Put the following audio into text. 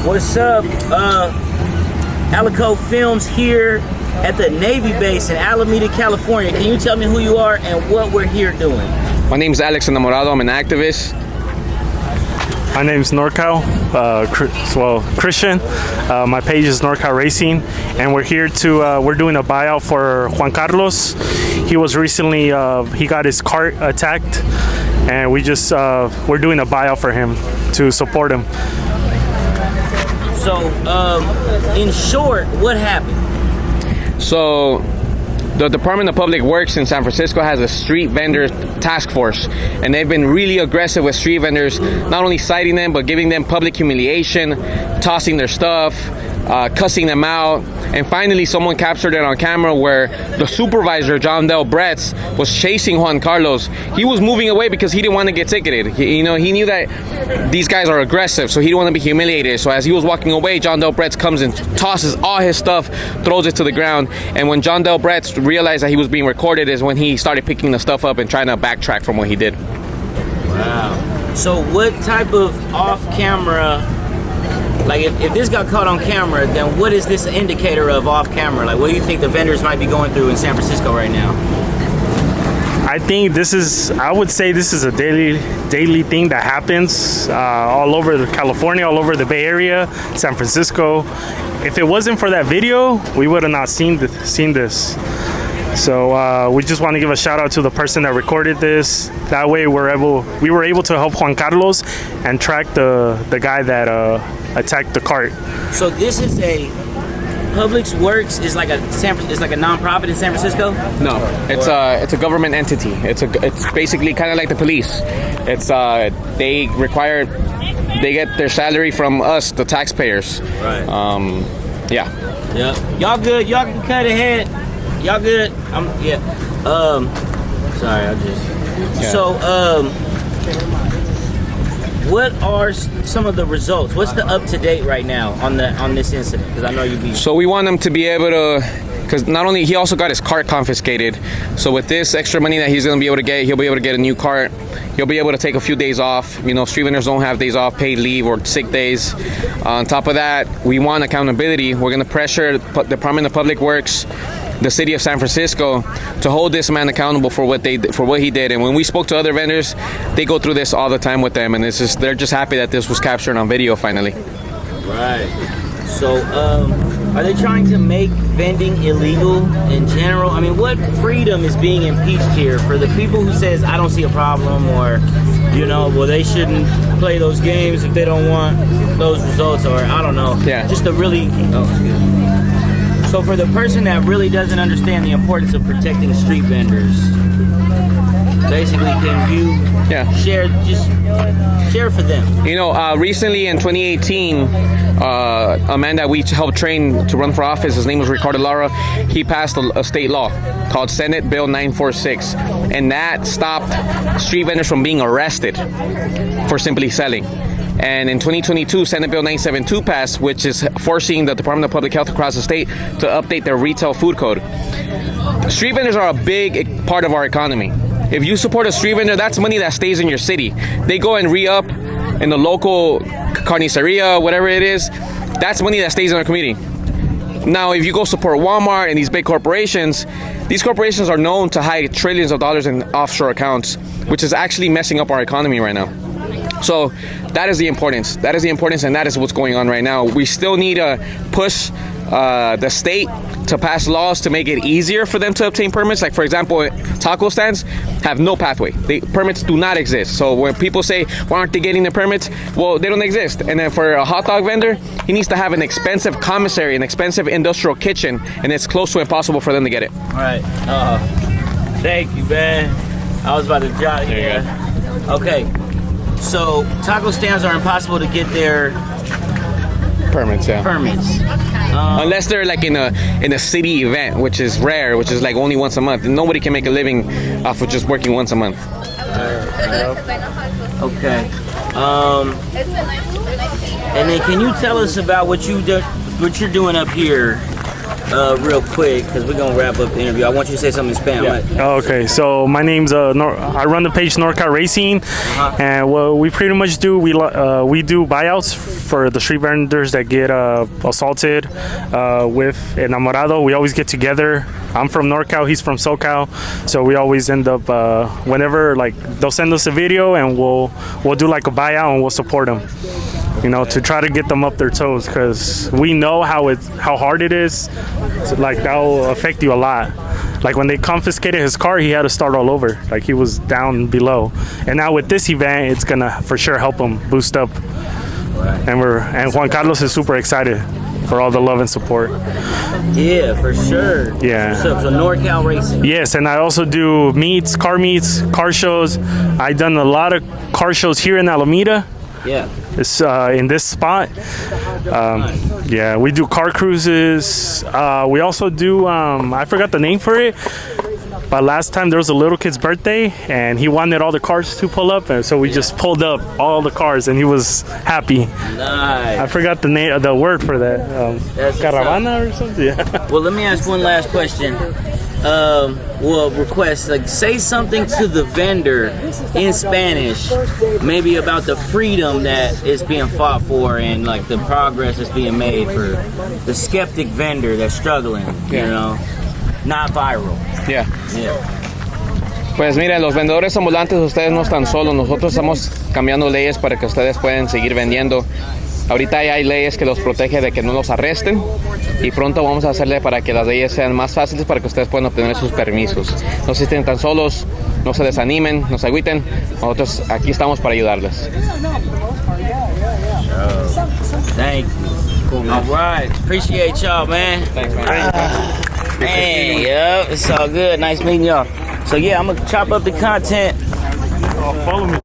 What's up? Alico Films here at the Navy base in Alameda, California. Can you tell me who you are and what we're here doing? My name is Enamorado. I'm an activist. My name is NorCal, Christian. My page is NorCal Racing, and we're here to we're doing a buyout for Juan Carlos. He was recently he got his cart attacked, and we just we're doing a buyout for him to support him. So, in short, what happened? So, the Department of Public Works in San Francisco has a street vendor task force, and they've been really aggressive with street vendors, not only citing them, but giving them public humiliation, tossing their stuff, cussing them out. And finally, someone captured it on camera where the supervisor, John Del Bretz, was chasing Juan Carlos. He was moving away because he didn't want to get ticketed. He knew that these guys are aggressive, so he didn't want to be humiliated. So as he was walking away, John Del Bretz comes and tosses all his stuff, throws it to the ground. And when John Del Bretz realized that he was being recorded is when he started picking the stuff up and trying to backtrack from what he did. Wow. So what type of off-camera... Like, if this got caught on camera, then what is this indicator of off camera? Like, what do you think the vendors might be going through in San Francisco right now? I think I would say this is a daily thing that happens all over California, all over the Bay Area, San Francisco. If it wasn't for that video, we would have not seen this. So we just want to give a shout out to the person that recorded this. That way we were able to help Juan Carlos and track the guy that attacked the cart. So this is a Public Works is like a nonprofit in San Francisco? No, it's a government entity. It's basically kind of like the police. It's they get their salary from us, the taxpayers. Right. Yeah. Yep. Y'all good? Y'all can cut ahead. Y'all good? Sorry, Yeah. So, what are some of the results? What's the up to date right now on this incident? Because I know you be. So we want him to be able to, because not only he also got his cart confiscated. So with this extra money that he's going to be able to get, he'll be able to get a new cart. He'll be able to take a few days off. Street vendors don't have days off, paid leave, or sick days. On top of that, we want accountability. We're going to pressure the Department of Public Works, the city of San Francisco, to hold this man accountable for what he did. And when we spoke to other vendors, they go through this all the time with them, and they're just happy that this was captured on video finally. Right. So, are they trying to make vending illegal in general? I mean, what freedom is being impeached here for the people who says I don't see a problem, or well, they shouldn't play those games if they don't want those results, or I don't know. Yeah. Just to really. So for the person that really doesn't understand the importance of protecting street vendors, basically, can you share for them? Recently in 2018, a man that we helped train to run for office, his name was Ricardo Lara, he passed a state law called Senate Bill 946, and that stopped street vendors from being arrested for simply selling. And in 2022, Senate Bill 972 passed, which is forcing the Department of Public Health across the state to update their retail food code. Street vendors are a big part of our economy. If you support a street vendor, that's money that stays in your city. They go and re-up in the local carniceria, whatever it is. That's money that stays in our community. Now, if you go support Walmart and these big corporations, these corporations are known to hide trillions of dollars in offshore accounts, which is actually messing up our economy right now. So that is the importance. And that is what's going on right now. We still need to push the state to pass laws to make it easier for them to obtain permits. Like, for example, taco stands have no pathway. Permits do not exist. So when people say, why aren't they getting the permits? Well, they don't exist. And then for a hot dog vendor, he needs to have an expensive commissary, an expensive industrial kitchen, and it's close to impossible for them to get it. All right. Thank you, man. I was about to jot here. Okay. So taco stands are impossible to get their permits. Unless they're like in a city event, which is rare, which is like only once a month. Nobody can make a living off of just working once a month. Okay. And then can you tell us about what you're doing up here real quick, because we're gonna wrap up the interview. I want you to say something in Spanish. Okay, so my name's I run the page NorCal Racing, and what we pretty much do, we do buyouts for the street vendors that get assaulted with Enamorado. We always get together. I'm from NorCal, he's from SoCal, so we always end up whenever, like, they'll send us a video and we'll do like a buyout and we'll support them. You know, to try to get them up their toes, because we know how hard it is. So, like, that will affect you a lot. Like when they confiscated his car, he had to start all over. Like he was down below. And now with this event, it's gonna for sure help him boost up. And Juan Carlos is super excited for all the love and support. Yeah, for sure. Yeah. So NorCal Racing. Yes, and I also do car shows. I've done a lot of car shows here in Alameda. Yeah. It's in this spot. Yeah, we do car cruises. We also do, I forgot the name for it, but last time there was a little kid's birthday and he wanted all the cars to pull up, and so we just pulled up all the cars and he was happy. Nice. I forgot the word for that. Caravana or something? Yeah. Well, let me ask one last question. Request, like, say something to the vendor in Spanish, maybe about the freedom that is being fought for and like the progress that's being made for the skeptic vendor that's struggling, you know, not viral. Yeah. Yeah. Pues miren, los vendedores ambulantes, ustedes no están solos. Nosotros estamos cambiando leyes para que ustedes puedan seguir vendiendo. Ahorita ya hay leyes que los protege de que no los arresten, y pronto vamos a hacerle para que las leyes sean más fáciles para que ustedes puedan obtener sus permisos. No se estén tan solos, no se desanimen, no se agüiten. Nosotros aquí estamos para ayudarles. Thank you. Cool, man. All right. Appreciate y'all, man. Thanks, man. Hey, yep. It's all good. Nice meeting y'all. So, yeah, I'm going to chop up the content. Follow me.